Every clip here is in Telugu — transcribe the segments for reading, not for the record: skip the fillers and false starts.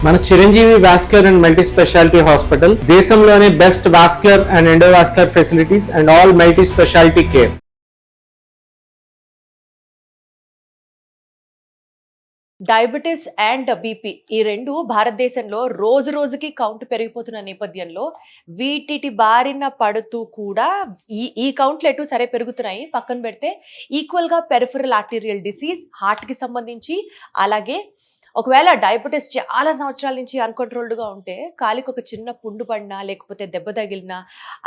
మన Chiranjeevi vascular and multi specialty hospital దేశంలోనే best vascular and endovascular facilities and all multi specialty care. Diabetes and BP ఈ రెండు భారతదేశంలో రోజు రోజుకి కౌంట్ పెరిగిపోతున్న నేపథ్యంలో వీటి బారిన పడుతూ కూడా ఈ కౌంట్లు ఎటు సరే పెరుగుతున్నాయి పక్కన పెడితే ఈక్వల్గా పెరిఫరల్ ఆర్టీరియల్ డిసీజ్ హార్ట్కి సంబంధించి, అలాగే ఒకవేళ డయాబెటీస్ చాలా సంవత్సరాల నుంచి అన్కంట్రోల్డ్గా ఉంటే కాలికి ఒక చిన్న పుండు పడినా లేకపోతే దెబ్బ తగిలినా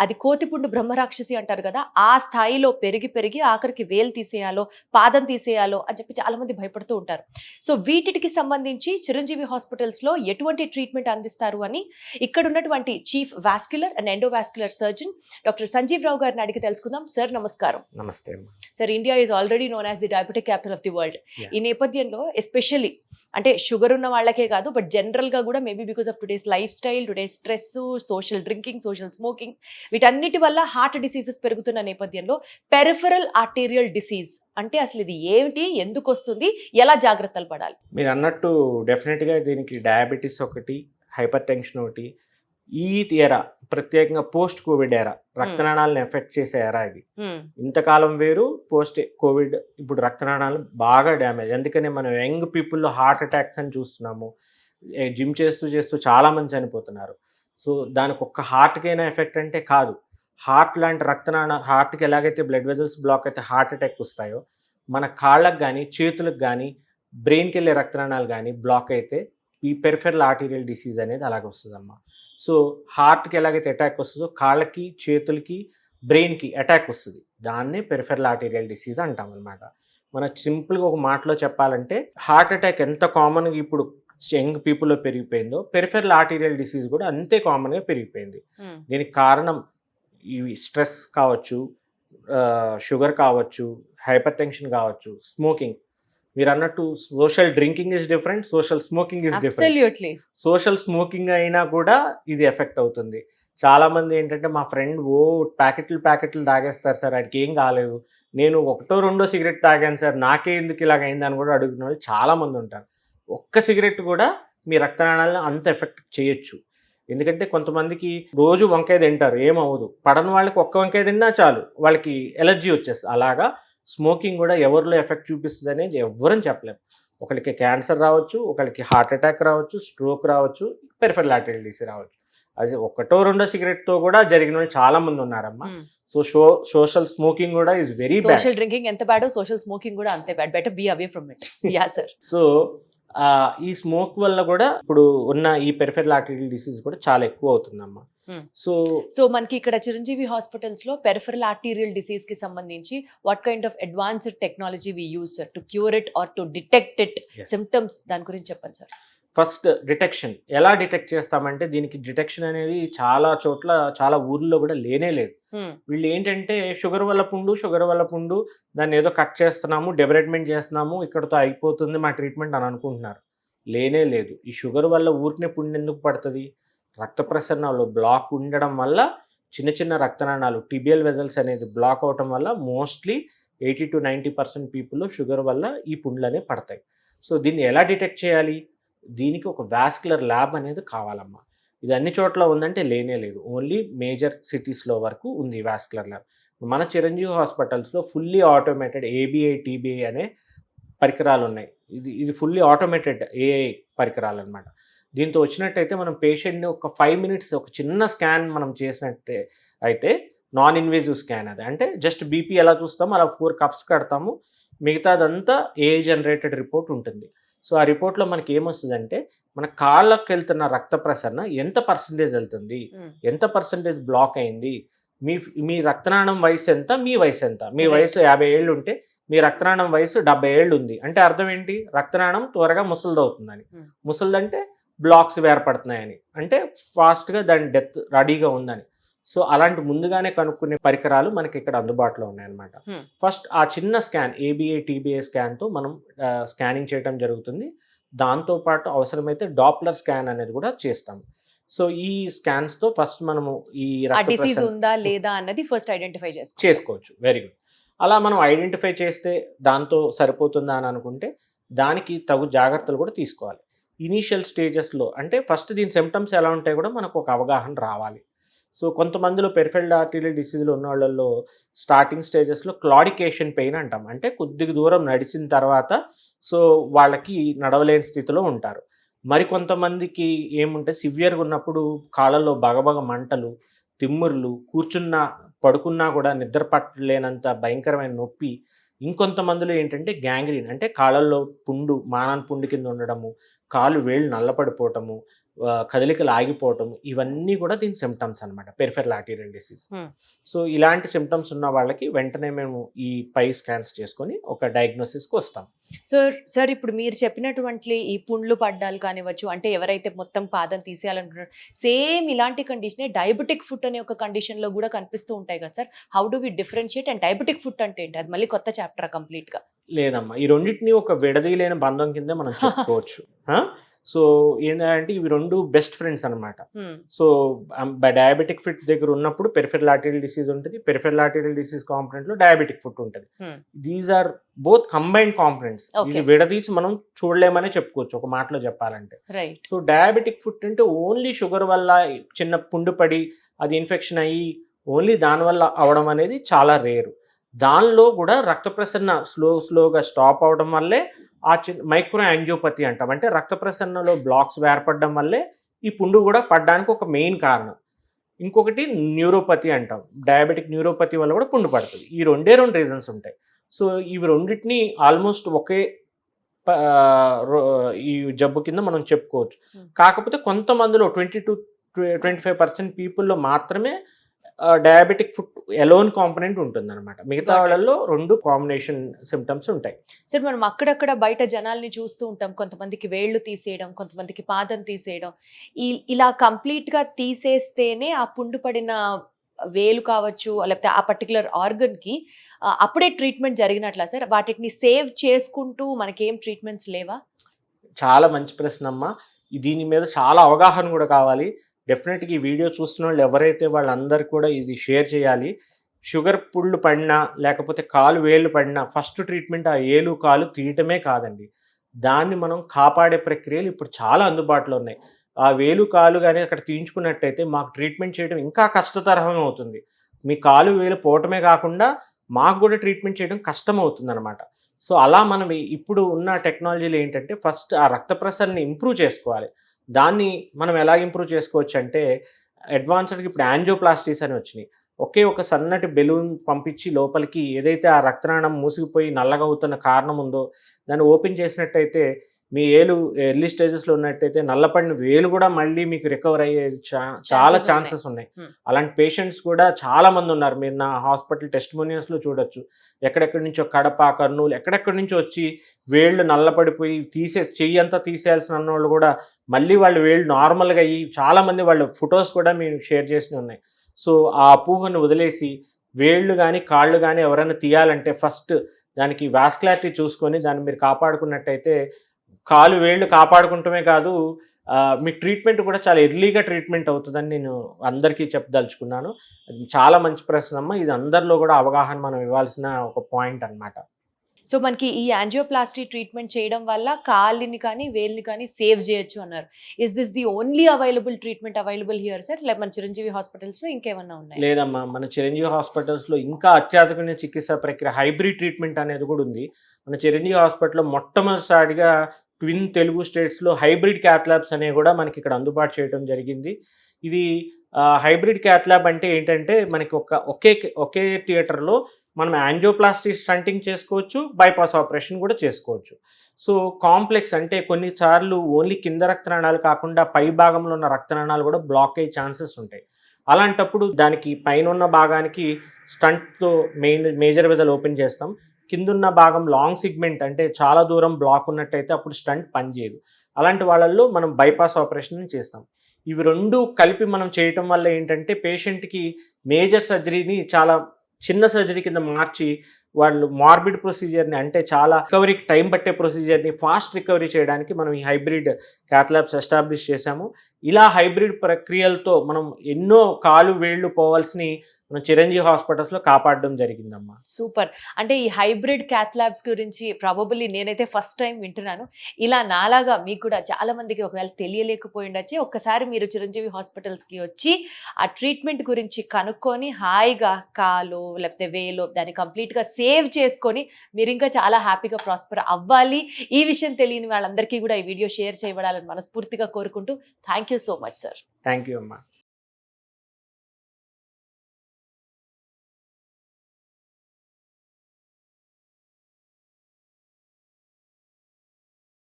అది కోతిపుండు బ్రహ్మరాక్షసి అంటారు కదా, ఆ స్థాయిలో పెరిగి ఆఖరికి వేలు తీసేయాలో పాదం తీసేయాలో అని చెప్పి చాలామంది భయపడుతూ ఉంటారు. సో వీటికి సంబంధించి చిరంజీవి హాస్పిటల్స్లో ఎటువంటి ట్రీట్మెంట్ అందిస్తారు అని ఇక్కడ ఉన్నటువంటి chief vascular and endovascular surgeon doctor Sanjeev Rao గారిని అడిగి తెలుసుకుందాం. సార్ నమస్కారం. నమస్తే sir, India is already known as the diabetic capital of the world. ఈ నేపథ్యంలో ఎస్పెషల్లీ అంటే షుగర్ ఉన్న వాళ్ళకే కాదు, బట్ జనరల్గా కూడా maybe because of today's life style, today's stress, social drinking, social smoking, వీటన్నిటి వల్ల హార్ట్ డిసీజెస్ పెరుగుతున్న నేపథ్యంలో పెరిఫరల్ ఆర్టీరియల్ డిసీజ్ అంటే అసలు ఇది ఏమిటి, ఎందుకు వస్తుంది, ఎలా జాగ్రత్తలు పడాలి? మీరు అన్నట్టు డెఫినెట్గా దీనికి డయాబెటీస్ ఒకటి, హైపర్ టెన్షన్ ఒకటి, ఈ ఎరా ప్రత్యేకంగా పోస్ట్ కోవిడ్ ఎరా రక్తనాళాలను ఎఫెక్ట్ చేసే ఎరా ఇది. ఇంతకాలం వేరు, పోస్ట్ కోవిడ్ ఇప్పుడు రక్తనాళాలు బాగా డ్యామేజ్. అందుకనే మనం యంగ్ పీపుల్లో హార్ట్ అటాక్స్ అని చూస్తున్నాము. జిమ్ చేస్తూ చాలా మంది చనిపోతున్నారు. సో దానికి ఒక్క హార్ట్కైనా ఎఫెక్ట్ అంటే కాదు. హార్ట్ లాంటి హార్ట్కి ఎలాగైతే బ్లడ్ వెజల్స్ బ్లాక్ అయితే హార్ట్ అటాక్ వస్తాయో, మన కాళ్ళకు కానీ చేతులకు కానీ బ్రెయిన్కి వెళ్ళే రక్తనాళాలు కానీ బ్లాక్ అయితే ఈ పెరిఫెరల్ ఆర్టీరియల్ డిసీజ్ అనేది అలాగే వస్తుందమ్మా. సో హార్ట్కి ఎలాగైతే అటాక్ వస్తుందో కాళ్ళకి చేతులకి బ్రెయిన్కి అటాక్ వస్తుంది. దాన్నే పెరిఫెరల్ ఆర్టీరియల్ డిసీజ్ అంటాం అనమాట. మన సింపుల్గా ఒక మాటలో చెప్పాలంటే హార్ట్ అటాక్ ఎంత కామన్గా ఇప్పుడు యంగ్ పీపుల్లో పెరిగిపోయిందో పెరిఫెరల్ ఆర్టీరియల్ డిసీజ్ కూడా అంతే కామన్గా పెరిగిపోయింది. దీనికి కారణం ఇవి స్ట్రెస్ కావచ్చు, షుగర్ కావచ్చు, హైపర్ టెన్షన్ కావచ్చు, స్మోకింగ్. మీరు అన్నట్టు social drinking is different, social smoking is different. Social smoking అయినా కూడా ఇది ఎఫెక్ట్ అవుతుంది. చాలా మంది ఏంటంటే మా ఫ్రెండ్ ప్యాకెట్లు తాగేస్తారు సార్, వాడికి ఏం కాలేదు, నేను ఒకటో రెండో సిగరెట్ తాగాను సార్, నాకే ఎందుకు ఇలాగ అయిందని కూడా అడుగుతున్న వాళ్ళు చాలా మంది ఉంటారు. ఒక్క సిగరెట్ కూడా మీ రక్తనాళాలను అంత ఎఫెక్ట్ చేయొచ్చు. ఎందుకంటే కొంతమందికి రోజు వంకాయ తింటారు, ఏమవ్వదు. పడని వాళ్ళకి ఒక్క వంకాయ తిన్నా చాలు వాళ్ళకి ఎలర్జీ వచ్చేస్తుంది. అలాగా స్మోకింగ్ కూడా ఎవరిలో ఎఫెక్ట్ చూపిస్తుంది అనేది ఎవరని చెప్పలేము. ఒకరికి క్యాన్సర్ రావచ్చు, ఒకరికి హార్ట్ అటాక్ రావచ్చు, స్ట్రోక్ రావచ్చు, పెరిఫెరల్ ఆర్టీరియల్ డిసీజ్ రావచ్చు. అది ఒకటో రెండో సిగరెట్తో కూడా జరిగిన వాళ్ళు చాలా మంది ఉన్నారమ్మా. సో సోషల్ స్మోకింగ్ కూడా is very bad. Social drinking ఎంత బ్యాడో సోషల్ స్మోకింగ్ కూడా అంతే bad. Better be away from it. Yeah sir. So ఈ స్మోక్ వల్ల కూడా ఇప్పుడు ఉన్న ఈ పెరిఫెరల్ ఆర్టీరియల్ డిసీజ్ కూడా చాలా ఎక్కువ అవుతుందమ్మా. సో మనకి ఇక్కడ చిరంజీవి హాస్పిటల్స్ లో పెరిఫెరల్ ఆర్టీరియల్ డిసీజ్ కి సంబంధించి what kind of advanced technology we use to cure it or to detect it symptoms, దాని గురించి చెప్పండి సార్. ఫస్ట్ డిటెక్షన్ ఎలా డిటెక్ట్ చేస్తామంటే దీనికి డిటెక్షన్ అనేది చాలా చోట్ల చాలా ఊర్లో కూడా లేనే లేదు. వీళ్ళు ఏంటంటే షుగర్ వల్ల పుండు దాన్ని ఏదో కట్ చేస్తున్నాము, డెవలప్మెంట్ చేస్తున్నాము, ఇక్కడతో అయిపోతుంది మా ట్రీట్మెంట్ అని అనుకుంటున్నారు. లేనే లేదు. ఈ షుగర్ వల్ల ఊరినే పుండు ఎందుకు పడుతుంది? రక్త ప్రసరణలో బ్లాక్ ఉండడం వల్ల చిన్న రక్తనాళాలు టిబియల్ వెజల్స్ అనేది బ్లాక్ అవటం వల్ల మోస్ట్లీ 80 to 90% పీపుల్లో షుగర్ వల్ల ఈ పుండ్లు అనేవి పడతాయి. సో దీన్ని ఎలా డిటెక్ట్ చేయాలి? దీనికి ఒక వాస్కులర్ ల్యాబ్ అనేది కావాలమ్మా. ఇది అన్ని చోట్ల ఉందంటే లేనే లేదు. ఓన్లీ మేజర్ సిటీస్లో వరకు ఉంది వాస్కులర్ ల్యాబ్. మన చిరంజీవి హాస్పిటల్స్లో ఫుల్లీ ఆటోమేటెడ్ ఏబిఐ టీబీఐ అనే పరికరాలు ఉన్నాయి. ఇది ఫుల్లీ ఆటోమేటెడ్ ఏఐ పరికరాలు అనమాట. దీంతో వచ్చినట్టయితే మనం పేషెంట్ని ఒక 5 minutes ఒక చిన్న స్కాన్ మనం చేసినట్టే అయితే నాన్ ఇన్వేజివ్ స్కాన్ అది. అంటే జస్ట్ బీపీ ఎలా చూస్తామో అలా 4 cuffs కడతాము, మిగతాదంతా ఏఐ జనరేటెడ్ రిపోర్ట్ ఉంటుంది. సో ఆ రిపోర్ట్లో మనకి ఏమొస్తుందంటే మన కాళ్ళకి వెళ్తున్న రక్త ప్రసరణ ఎంత పర్సంటేజ్ వెళ్తుంది, ఎంత పర్సంటేజ్ బ్లాక్ అయింది, మీ రక్తనాళం వయసు ఎంత, మీ వయసు ఎంత. మీ వయసు 50 ఏళ్ళు ఉంటే మీ రక్తనాళం వయసు 70 ఏళ్ళు ఉంది అంటే అర్థం ఏంటి? రక్తనాళం త్వరగా ముసలిదవుతుందని. ముసలిదంటే బ్లాక్స్ ఏర్పడుతున్నాయని, అంటే ఫాస్ట్గా దాని డెత్ రెడీగా ఉందని. సో అలాంటి ముందుగానే కనుక్కునే పరికరాలు మనకి ఇక్కడ అందుబాటులో ఉన్నాయన్నమాట. ఫస్ట్ ఆ చిన్న స్కాన్ ఏబిఐ టీబీఐ స్కాన్తో మనం స్కానింగ్ చేయడం జరుగుతుంది. దాంతోపాటు అవసరమైతే డాప్లర్ స్కాన్ అనేది కూడా చేస్తాము. సో ఈ స్కాన్స్తో ఫస్ట్ మనము ఈ డిసీజ్ ఉందా లేదా అన్నది ఫస్ట్ ఐడెంటిఫై చేసుకోవచ్చు. Very good. అలా మనం ఐడెంటిఫై చేస్తే దాంతో సరిపోతుందా అని అనుకుంటే దానికి తగు జాగ్రత్తలు కూడా తీసుకోవాలి. ఇనీషియల్ స్టేజెస్లో అంటే ఫస్ట్ దీని సిమ్టమ్స్ ఎలా ఉంటాయి కూడా మనకు ఒక అవగాహన రావాలి. సో కొంతమందిలో పెరిఫెరల్ ఆర్టీరియల్ డిసీజులు ఉన్న వాళ్ళల్లో స్టార్టింగ్ స్టేజెస్లో క్లాడికేషన్ పెయిన్ అంటాం, అంటే కొద్దిగా దూరం నడిచిన తర్వాత సో వాళ్ళకి నడవలేని స్థితిలో ఉంటారు. మరి కొంతమందికి ఏముంటే సివియర్గా ఉన్నప్పుడు కాళ్ళల్లో బగబగ మంటలు, తిమ్ముర్లు, కూర్చున్నా పడుకున్నా కూడా నిద్ర పట్టలేనంత భయంకరమైన నొప్పి. ఇంకొంతమందిలో ఏంటంటే గ్యాంగ్రీన్, అంటే కాళ్ళల్లో పుండు, మానాన్ పుండు కింద ఉండడము, కాళ్ళు వేళ్ళు నల్లపడిపోవటము, కదలికలు ఆగిపోవటము, ఇవన్నీ కూడా దీని సిమ్టమ్స్ అనమాట, పెరిఫెరల్ ఆర్టీరియల్ డిసీజ్. సో ఇలాంటి సిమ్టమ్స్ ఉన్న వాళ్ళకి వెంటనే మేము ఈ పై స్కాన్స్ చేసుకొని ఒక డయాగ్నోసిస్కి వస్తాం. సార్ ఇప్పుడు మీరు చెప్పినటువంటి ఈ పుండ్లు పడ్డాలు కానివ్వచ్చు, అంటే ఎవరైతే మొత్తం పాదం తీసేయాలనుకుంటున్నారు, సేమ్ ఇలాంటి కండిషనే డయాబెటిక్ ఫుట్ అనే ఒక కండిషన్లో కూడా కనిపిస్తూ ఉంటాయి కదా sir. How do we differentiate? And diabetic foot అంటే ఏంటి? అది మళ్ళీ కొత్త చాప్టర్ కంప్లీట్గా. లేదమ్మా, ఈ రెండింటిని ఒక విడదీయలేని బంధం కింద మనం చెప్పుకోవచ్చు. సో ఏంటంటే ఇవి రెండు బెస్ట్ ఫ్రెండ్స్ అనమాట. సో డయాబెటిక్ ఫుట్ దగ్గర ఉన్నప్పుడు పెరిఫెరల్ ఆర్టీరియల్ డిసీజ్ ఉంటుంది, పెరిఫెరల్ ఆర్టీరియల్ డిసీజ్ కాంపొనెంట్ లో డయాబెటిక్ ఫుట్ ఉంటుంది. These are both combined components. ఇది విడదీసి మనం చూడలేమనే చెప్పుకోవచ్చు ఒక మాటలో చెప్పాలంటే. సో డయాబెటిక్ ఫుట్ అంటే ఓన్లీ షుగర్ వల్ల చిన్న పుండు పడి అది ఇన్ఫెక్షన్ అయ్యి ఓన్లీ దానివల్ల అవడం అనేది చాలా రేరు. దానిలో కూడా రక్త ప్రసరణ స్లోగా స్టాప్ అవడం వల్లే ఆ మైక్రో యాంజియోపతి అంటాం, అంటే రక్త ప్రసరణలో బ్లాక్స్ ఏర్పడడం వల్లే ఈ పుండు కూడా పడడానికి ఒక మెయిన్ కారణం. ఇంకొకటి న్యూరోపతి అంటాం, డయాబెటిక్ న్యూరోపతి వల్ల కూడా పుండు పడుతుంది. ఈ రెండు రీజన్స్ ఉంటాయి. సో ఇవి రెండింటిని ఆల్మోస్ట్ ఒకే ఈ జబ్బు కింద మనం చెప్పుకోవచ్చు. కాకపోతే కొంతమందిలో 20-25% పీపుల్లో మాత్రమే డయాబెటిక్ ఫుట్ ఎలోన్ కాంపొనెంట్ ఉంటుంది అనమాట. మిగతా వాళ్ళల్లో రెండు కాంబినేషన్ సిమ్టమ్స్ ఉంటాయి. సార్ మనం అక్కడక్కడ బయట జనాల్ని చూస్తూ ఉంటాం, కొంతమందికి వేళ్ళు తీసేయడం, కొంతమందికి పాదం తీసేయడం. ఇలా కంప్లీట్గా తీసేస్తేనే ఆ పుండు పడిన వేలు కావచ్చు లేకపోతే ఆ పర్టికులర్ ఆర్గన్కి అప్పుడే ట్రీట్మెంట్ జరిగినట్లా సార్? వాటిని సేవ్ చేసుకుంటూ మనకేం ట్రీట్మెంట్స్ లేవా? చాలా మంచి ప్రశ్న అమ్మా. దీని మీద చాలా అవగాహన కూడా కావాలి. డెఫినెట్గా ఈ వీడియో చూస్తున్న వాళ్ళు ఎవరైతే వాళ్ళందరూ కూడా ఇది షేర్ చేయాలి. షుగర్ పుళ్ళు పడినా లేకపోతే కాలు వేళ్ళు పడినా ఫస్ట్ ట్రీట్మెంట్ ఆ ఏలు కాలు తీయటమే కాదండి, దాన్ని మనం కాపాడే ప్రక్రియలు ఇప్పుడు చాలా అందుబాటులో ఉన్నాయి. ఆ వేలు కాలు కానీ అక్కడ తీయించుకున్నట్టయితే మాకు ట్రీట్మెంట్ చేయడం ఇంకా కష్టతరం అవుతుంది. మీ కాలు వేలు పోవటమే కాకుండా మాకు కూడా ట్రీట్మెంట్ చేయడం కష్టం అవుతుంది అనమాట. సో అలా మనం ఇప్పుడు ఉన్న టెక్నాలజీలు ఏంటంటే ఫస్ట్ ఆ రక్త ప్రసరణని ఇంప్రూవ్ చేసుకోవాలి. దాన్ని మనం ఎలా ఇంప్రూవ్ చేసుకోవచ్చు అంటే అడ్వాన్స్డ్గా ఇప్పుడు యాంజియోప్లాస్టీస్ అని వచ్చినాయి. ఒకే ఒక సన్నటి బెలూన్ పంపించి లోపలికి ఏదైతే ఆ రక్తనాళం మూసిగిపోయి నల్లగా అవుతున్న కారణం ఉందో దాన్ని ఓపెన్ చేసినట్టయితే మీ ఏలు ఎర్లీ స్టేజెస్లో ఉన్నట్టయితే నల్లపడిన వేలు కూడా మళ్ళీ మీకు రికవర్ అయ్యే చాలా ఛాన్సెస్ ఉన్నాయి. అలాంటి పేషెంట్స్ కూడా చాలా మంది ఉన్నారు. మీరు నా హాస్పిటల్ టెస్టిమోనియల్స్లో చూడొచ్చు. ఎక్కడెక్కడి నుంచో కడప, కర్నూలు ఎక్కడెక్కడి నుంచో వచ్చి వేళ్ళు నల్లపడిపోయి చెయ్యి అంతా తీసేయాల్సిన వాళ్ళు కూడా మళ్ళీ వాళ్ళు వేళ్ళు నార్మల్గా అయ్యి చాలామంది వాళ్ళ ఫొటోస్ కూడా మేము షేర్ చేసి ఉన్నాయి. సో ఆ అపోహను వదిలేసి వేళ్ళు కానీ కాళ్ళు కానీ ఎవరైనా తీయాలంటే ఫస్ట్ దానికి వాస్కులారిటీ చూసుకొని దాన్ని మీరు కాపాడుకున్నట్టయితే కాలు వేళ్ళు కాపాడుకుంటమే కాదు మీ ట్రీట్మెంట్ కూడా చాలా ఎర్లీగా ట్రీట్మెంట్ అవుతుందని నేను అందరికీ చెప్పదలుచుకున్నాను. చాలా మంచి ప్రశ్న అమ్మ. ఇది అందరిలో కూడా అవగాహన మనం ఇవ్వాల్సిన ఒక పాయింట్ అనమాట. సో మనకి ఈ యాంజియోప్లాస్టీ ట్రీట్మెంట్ చేయడం వల్ల కాళ్ళని కానీ వేలుని కానీ సేవ్ చేయొచ్చు అన్నారు. Is this the only available treatment available here sir? లేక మన చిరంజీవి హాస్పిటల్స్లో ఇంకేమన్నా ఉన్నాయి? లేదమ్మా, మన చిరంజీవి హాస్పిటల్స్లో ఇంకా అత్యాధునిక చికిత్సా ప్రక్రియ హైబ్రిడ్ ట్రీట్మెంట్ అనేది కూడా ఉంది. మన చిరంజీవి హాస్పిటల్లో మొట్టమొదటిసారిగా ట్విన్ తెలుగు స్టేట్స్లో హైబ్రిడ్ క్యాత్ ల్యాబ్స్ అనేవి కూడా మనకి ఇక్కడ అందుబాటు చేయడం జరిగింది. ఇది హైబ్రిడ్ క్యాత్ ల్యాబ్ అంటే ఏంటంటే మనకి ఒకే థియేటర్లో మనం యాంజియోప్లాస్టీ స్టంటింగ్ చేసుకోవచ్చు, బైపాస్ ఆపరేషన్ కూడా చేసుకోవచ్చు. సో కాంప్లెక్స్ అంటే కొన్నిసార్లు ఓన్లీ కింద రక్తనాళాలు కాకుండా పై భాగంలో ఉన్న రక్తనాళాలు కూడా బ్లాక్ అయ్యే ఛాన్సెస్ ఉంటాయి. అలాంటప్పుడు దానికి పైన ఉన్న భాగానికి స్టంట్తో మేజర్ వెజల్ ఓపెన్ చేస్తాం. కిందున్న భాగం లాంగ్ సిగ్మెంట్ అంటే చాలా దూరం బ్లాక్ ఉన్నట్టయితే అప్పుడు స్టంట్ పనిచేయదు. అలాంటి వాళ్ళల్లో మనం బైపాస్ ఆపరేషన్ చేస్తాం. ఇవి రెండు కలిపి మనం చేయటం వల్ల ఏంటంటే పేషెంట్కి మేజర్ సర్జరీని చాలా చిన్న సర్జరీ కింద మార్చి వాళ్ళు మార్బిడ్ ప్రొసీజర్ని అంటే చాలా రికవరీకి టైం పట్టే ప్రొసీజర్ని ఫాస్ట్ రికవరీ చేయడానికి మనం ఈ హైబ్రిడ్ క్యాత్ ల్యాబ్స్ ఎస్టాబ్లిష్ చేశాము. ఇలా హైబ్రిడ్ ప్రక్రియలతో మనం ఎన్నో కాలు వేళ్ళు పోవాల్సినవి మనం చిరంజీవి హాస్పిటల్స్లో కాపాడడం జరిగిందమ్మా. సూపర్. అంటే ఈ హైబ్రిడ్ క్యాత్ ల్యాబ్స్ గురించి ప్రాబబుల్లీ నేనైతే ఫస్ట్ టైం వింటున్నాను. ఇలా నాలాగా మీకు కూడా చాలా మందికి ఒకవేళ తెలియలేకపోయి ఉండొచ్చు. ఒక్కసారి మీరు చిరంజీవి హాస్పిటల్స్‌కి వచ్చి ఆ ట్రీట్మెంట్ గురించి కనుక్కొని హాయిగా కాలో లేకపోతే వేలో దాన్ని కంప్లీట్‌గా సేవ్ చేసుకొని మీరు ఇంకా చాలా హ్యాపీగా ప్రాస్పర్ అవ్వాలి. ఈ విషయం తెలియని వాళ్ళందరికీ కూడా ఈ వీడియో షేర్ చేయబడాలని మనస్ఫూర్తిగా కోరుకుంటూ thank you so much sir. Thank you అమ్మా.